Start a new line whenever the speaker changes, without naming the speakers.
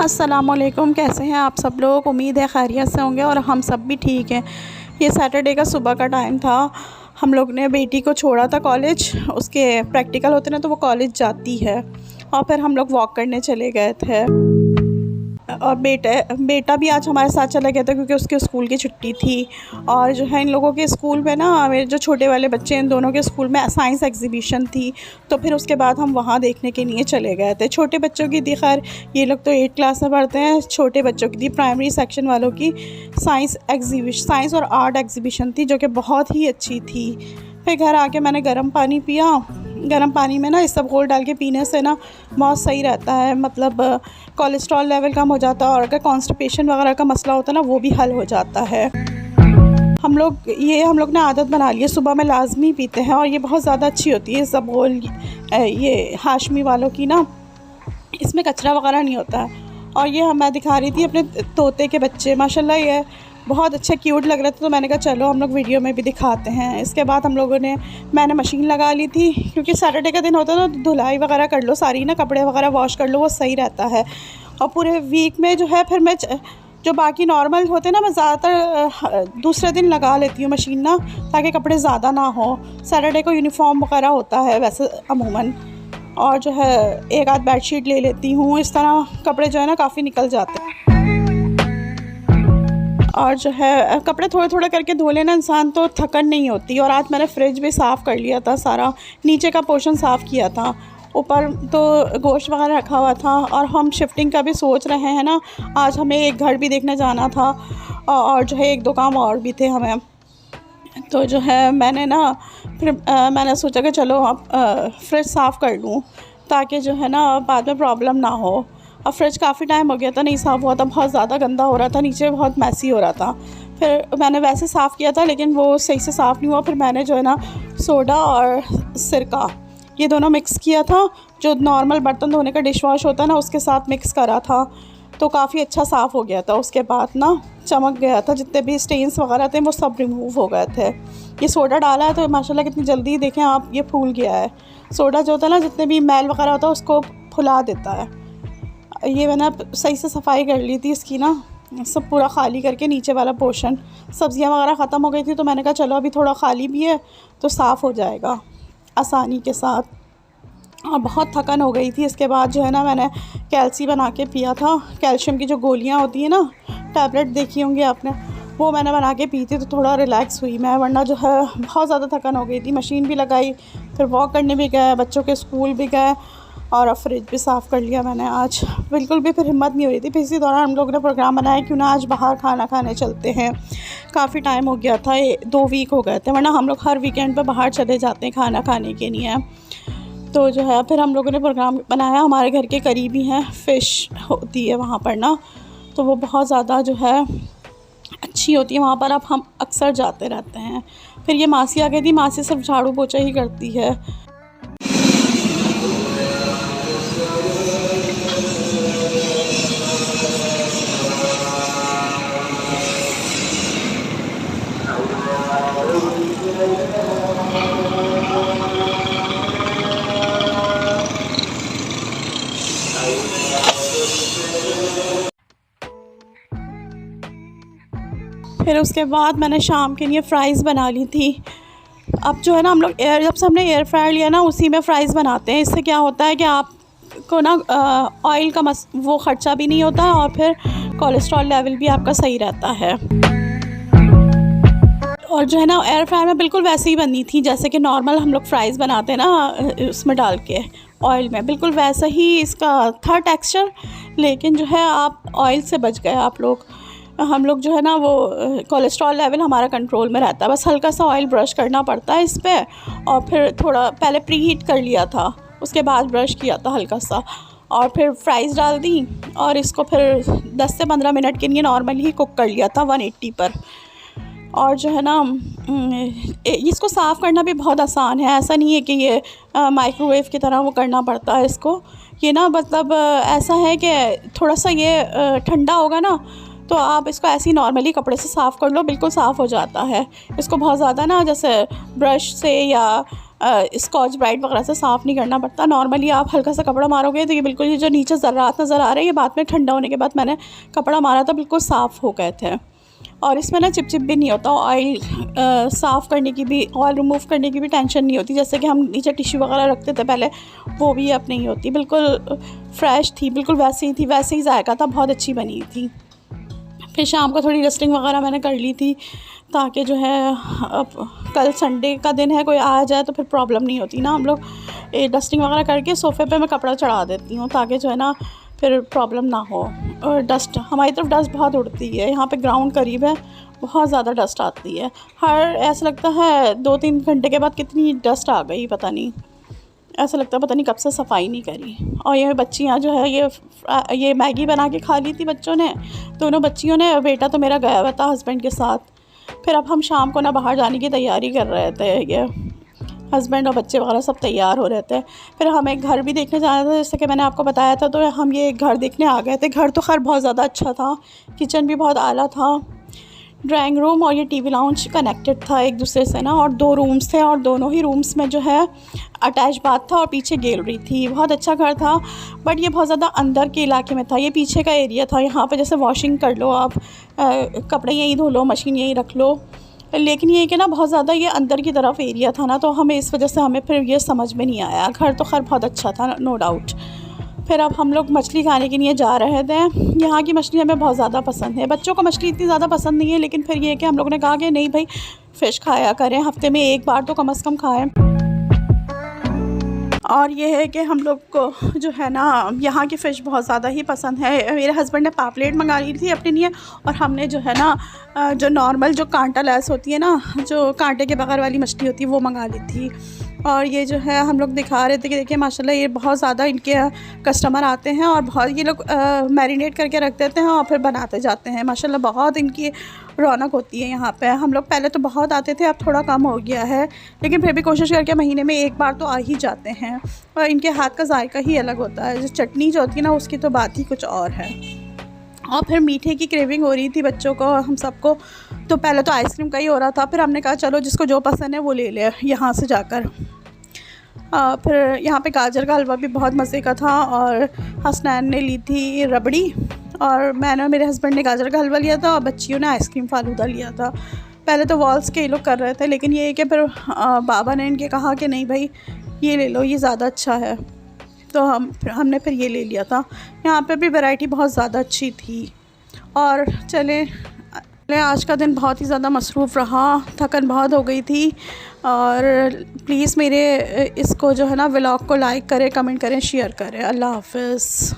अस्सलामुअलैकुम, कैसे हैं आप सब लोग। उम्मीद है खैरियत से होंगे और हम सब भी ठीक हैं। ये सैटरडे का सुबह का टाइम था। हम लोग ने बेटी को छोड़ा था कॉलेज, उसके प्रैक्टिकल होते ना तो वो कॉलेज जाती है, और फिर हम लोग वॉक करने चले गए थे। और बेटा भी आज हमारे साथ चला गया था क्योंकि उसके स्कूल की छुट्टी थी। और जो है इन लोगों के स्कूल में ना, मेरे जो छोटे वाले बच्चे हैं इन दोनों के स्कूल में साइंस एग्जीबिशन थी, तो फिर उसके बाद हम वहाँ देखने के लिए चले गए थे। छोटे बच्चों की थी, खैर ये लोग तो 8 क्लास में पढ़ते हैं। छोटे बच्चों की थी, प्राइमरी सेक्शन वालों की साइंस और आर्ट एग्जीबिशन थी, जो कि बहुत ही अच्छी थी। फिर घर आके मैंने गर्म पानी पिया। गर्म पानी में ना इसबगोल डाल के पीने से ना बहुत सही रहता है, मतलब कोलेस्ट्रॉल लेवल कम हो जाता है, और अगर कॉन्स्टिपेशन वगैरह का मसला होता है ना वो भी हल हो जाता है। हम लोग ने आदत बना ली है, सुबह में लाजमी पीते हैं, और ये बहुत ज़्यादा अच्छी होती है इसबगोल। ये हाशमी वालों की ना, इसमें कचरा वगैरह नहीं होता है। और ये मैं दिखा रही थी अपने तोते के बच्चे, माशाल्लाह ये बहुत अच्छे क्यूट लग रहे थे, तो मैंने कहा चलो हम लोग वीडियो में भी दिखाते हैं। इसके बाद मैंने मशीन लगा ली थी, क्योंकि सैटरडे का दिन होता है तो धुलाई वगैरह कर लो सारी ना, कपड़े वगैरह वॉश कर लो, वो सही रहता है। और पूरे वीक में जो है फिर मैं जो बाकी नॉर्मल होते हैं ना, मैं ज़्यादातर दूसरे दिन लगा लेती हूँ मशीन ना, ताकि कपड़े ज़्यादा ना हो। सैटरडे को यूनिफॉर्म वगैरह होता है वैसे अमूमन, और जो है एक आध बेडशीट ले लेती हूँ। इस तरह कपड़े जो है ना काफ़ी निकल जाते हैं। और जो है कपड़े थोड़े थोड़े करके धो लेना इंसान, तो थकन नहीं होती। और आज मैंने फ्रिज भी साफ़ कर लिया था, सारा नीचे का पोर्शन साफ़ किया था, ऊपर तो गोश्त वगैरह रखा हुआ था। और हम शिफ्टिंग का भी सोच रहे हैं ना, आज हमें एक घर भी देखने जाना था, और जो है 1-2 काम और भी थे हमें। तो जो है मैंने सोचा कि चलो अब फ्रिज साफ़ कर लूँ, ताकि जो है ना बाद में प्रॉब्लम ना हो। अब फ्रिज काफ़ी टाइम हो गया था नहीं साफ़ हुआ था, बहुत ज़्यादा गंदा हो रहा था, नीचे बहुत मैसी हो रहा था। फिर मैंने वैसे साफ़ किया था, लेकिन वो सही से साफ़ नहीं हुआ। फिर मैंने जो है ना सोडा और सिरका ये दोनों मिक्स किया था, जो नॉर्मल बर्तन धोने का डिश वॉश होता है ना उसके साथ मिक्स करा था, तो काफ़ी अच्छा साफ़ हो गया था। उसके बाद ना चमक गया था, जितने भी स्टेन्स वगैरह थे वो सब रिमूव हो गए थे। ये सोडा डाला है तो माशाल्लाह कितनी जल्दी देखें आप, ये फूल गया है। सोडा जो होता है ना, जितने भी मैल वगैरह होता है उसको फुला देता है। ये मैंने सही से सफाई कर ली थी इसकी ना, सब पूरा खाली करके नीचे वाला पोर्शन। सब्ज़ियाँ वगैरह ख़त्म हो गई थी, तो मैंने कहा चलो अभी थोड़ा खाली भी है तो साफ़ हो जाएगा आसानी के साथ। और बहुत थकन हो गई थी। इसके बाद जो है ना मैंने कैल्सी बना के पिया था, कैल्शियम की जो गोलियाँ होती हैं ना, टैबलेट देखी होंगी आपने, वो मैंने बना के पी थी, तो थोड़ा रिलैक्स हुई मैं, वरना जो है बहुत ज़्यादा थकन हो गई थी। मशीन भी लगाई, फिर वॉक करने भी गए, बच्चों के स्कूल भी गए, और अब फ्रिज भी साफ़ कर लिया मैंने आज। बिल्कुल भी फिर हिम्मत नहीं हो रही थी। फिर इसी दौरान हम लोग ने प्रोग्राम बनाया क्यों ना आज बाहर खाना खाने चलते हैं। काफ़ी टाइम हो गया था, 2 वीक हो गए थे, वरना हम लोग हर वीकेंड पे बाहर चले जाते हैं खाना खाने के लिए। तो जो है फिर हम लोगों ने प्रोग्राम बनाया, हमारे घर के करीब ही हैं, फ़िश होती है वहाँ पर ना, तो वो बहुत ज़्यादा जो है अच्छी होती है वहाँ पर। अब हम अक्सर जाते रहते हैं। फिर ये मासी आ गई थी, मासी सिर्फ झाड़ू पोछा ही करती है। फिर उसके बाद मैंने शाम के लिए फ़्राइज़ बना ली थी। अब जो है ना हम लोग जब से हमने एयर फ्रायर लिया ना, उसी में फ़्राइज़ बनाते हैं। इससे क्या होता है कि आपको ना ऑयल का वो ख़र्चा भी नहीं होता, और फिर कोलेस्ट्रॉल लेवल भी आपका सही रहता है। और जो है ना एयर फ्रायर में बिल्कुल वैसे ही बनी थी जैसे कि नॉर्मल हम लोग फ़्राइज़ बनाते हैं ना, उसमें डाल के ऑयल में, बिल्कुल वैसा ही इसका था टेक्सचर। लेकिन जो है आप ऑयल से बच गए आप लोग। हम लोग जो है ना वो कोलेस्ट्रॉल लेवल हमारा कंट्रोल में रहता है, बस हल्का सा ऑयल ब्रश करना पड़ता है इस पर, और फिर थोड़ा पहले प्री हीट कर लिया था, उसके बाद ब्रश किया था हल्का सा, और फिर फ्राइज़ डाल दी, और इसको फिर 10 से 15 मिनट के लिए नॉर्मली ही कुक कर लिया था 180 पर। और जो है ना इसको साफ़ करना भी बहुत आसान है, ऐसा नहीं है कि ये माइक्रोवेव की तरह वो करना पड़ता है इसको। ये ना मतलब ऐसा है कि थोड़ा सा ये ठंडा होगा ना, तो आप इसको ऐसे ही नॉर्मली कपड़े से साफ़ कर लो, बिल्कुल साफ़ हो जाता है। इसको बहुत ज़्यादा ना जैसे ब्रश से या स्कॉच ब्राइट वगैरह से साफ़ नहीं करना पड़ता। नॉर्मली आप हल्का सा कपड़ा मारोगे तो ये बिल्कुल, ये जो नीचे ज़र्रात नज़र आ रहे हैं ये बाद में ठंडा होने के बाद मैंने कपड़ा मारा था, बिल्कुल साफ़ हो गए थे। और इसमें ना चिपचिप भी नहीं होता। ऑयल साफ़ करने की भी, ऑयल रिमूव करने की भी टेंशन नहीं होती। जैसे कि हम नीचे टिश्यू वगैरह रखते थे पहले, वो भी अब नहीं होती। बिल्कुल फ़्रेश थी, बिल्कुल वैसे ही थी, वैसे ही जायका था, बहुत अच्छी बनी थी। फिर शाम को थोड़ी डस्टिंग वगैरह मैंने कर ली थी ताकि जो है अब कल संडे का दिन है, कोई आ जाए तो फिर प्रॉब्लम नहीं होती ना। हम लोग डस्टिंग वगैरह करके सोफ़े पे मैं कपड़ा चढ़ा देती हूँ ताकि जो है ना फिर प्रॉब्लम ना हो। और डस्ट, हमारी तरफ डस्ट बहुत उड़ती है, यहाँ पे ग्राउंड करीब है, बहुत ज़्यादा डस्ट आती है। हर ऐसा लगता है 2-3 घंटे के बाद कितनी डस्ट आ गई पता नहीं, ऐसा लगता है पता नहीं कब से सफाई नहीं करी। और ये बच्चियाँ जो है ये मैगी बना के खा ली थी बच्चों ने, दोनों बच्चियों ने। बेटा तो मेरा गया हुआ था हस्बैंड के साथ। फिर अब हम शाम को ना बाहर जाने की तैयारी कर रहे थे, ये हस्बैंड और बच्चे वगैरह सब तैयार हो रहे थे। फिर हम एक घर भी देखने जाना था, जैसे कि मैंने आपको बताया था, तो हम ये घर देखने आ गए थे। घर तो खैर बहुत ज़्यादा अच्छा था, किचन भी बहुत आला था, ड्राइंग रूम और ये टीवी लाउंज कनेक्टेड था एक दूसरे से ना, और 2 रूम्स थे और दोनों ही रूम्स में जो है अटैच बाथ था और पीछे गैलरी थी। बहुत अच्छा घर था, बट ये बहुत ज़्यादा अंदर के इलाके में था। ये पीछे का एरिया था, यहाँ पे जैसे वॉशिंग कर लो आप, कपड़े यहीं धो लो, मशीन यहीं रख लो। लेकिन ये कि ना बहुत ज़्यादा ये अंदर की तरफ एरिया था ना, तो हमें इस वजह से हमें फिर ये समझ में नहीं आया। घर तो खैर बहुत अच्छा था, नो डाउट। फिर अब हम लोग मछली खाने के लिए जा रहे थे। यहाँ की मछली हमें बहुत ज़्यादा पसंद है, बच्चों को मछली इतनी ज़्यादा पसंद नहीं है, लेकिन फिर ये कि हम लोगों ने कहा कि नहीं भाई फ़िश खाया करें, हफ्ते में 1 बार तो कम से कम खाएं। और ये है कि हम लोग को जो है ना यहाँ की फ़िश बहुत ज़्यादा ही पसंद है। मेरे हस्बैंड ने पापलेट मंगा ली थी अपने लिए, और हमने जो है ना जो नॉर्मल जो कांटा लेस होती है ना, जो कांटे के बगैर वाली मछली होती है, वो मंगा ली थी। और ये जो है हम लोग दिखा रहे थे कि देखिए माशाल्लाह ये बहुत ज़्यादा इनके कस्टमर आते हैं और बहुत ये लोग मैरिनेट करके रख देते हैं और फिर बनाते जाते हैं। माशाल्लाह बहुत इनकी रौनक होती है यहाँ पे। हम लोग पहले तो बहुत आते थे, अब थोड़ा कम हो गया है, लेकिन फिर भी कोशिश करके महीने में 1 बार तो आ ही जाते हैं। और इनके हाथ का जायका ही अलग होता है, जो चटनी जो होती है ना उसकी तो बात ही कुछ और है। और फिर मीठे की क्रेविंग हो रही थी बच्चों को, हम सबको। तो पहले तो आइसक्रीम का ही हो रहा था, फिर हमने कहा चलो जिसको जो पसंद है वो ले ले यहाँ से जाकर। फिर यहाँ पे गाजर का हलवा भी बहुत मज़े का था, और हसनैन ने ली थी रबड़ी, और मैंने और मेरे हस्बैंड ने गाजर का हलवा लिया था, और बच्चियों ने आइसक्रीम फालूदा लिया था। पहले तो वॉल्स के ये लोग कर रहे थे, लेकिन ये है कि फिर बाबा ने इनके कहा कि नहीं भाई ये ले लो, ये ज़्यादा अच्छा है, तो हमने फिर ये ले लिया था। यहाँ पे भी वैरायटी बहुत ज़्यादा अच्छी थी। और चले आज का दिन बहुत ही ज़्यादा मसरूफ़ रहा, थकन बहुत हो गई थी। और प्लीज़ मेरे इसको जो है ना व्लॉग को लाइक करें, कमेंट करें, शेयर करें। अल्लाह हाफ़िज़।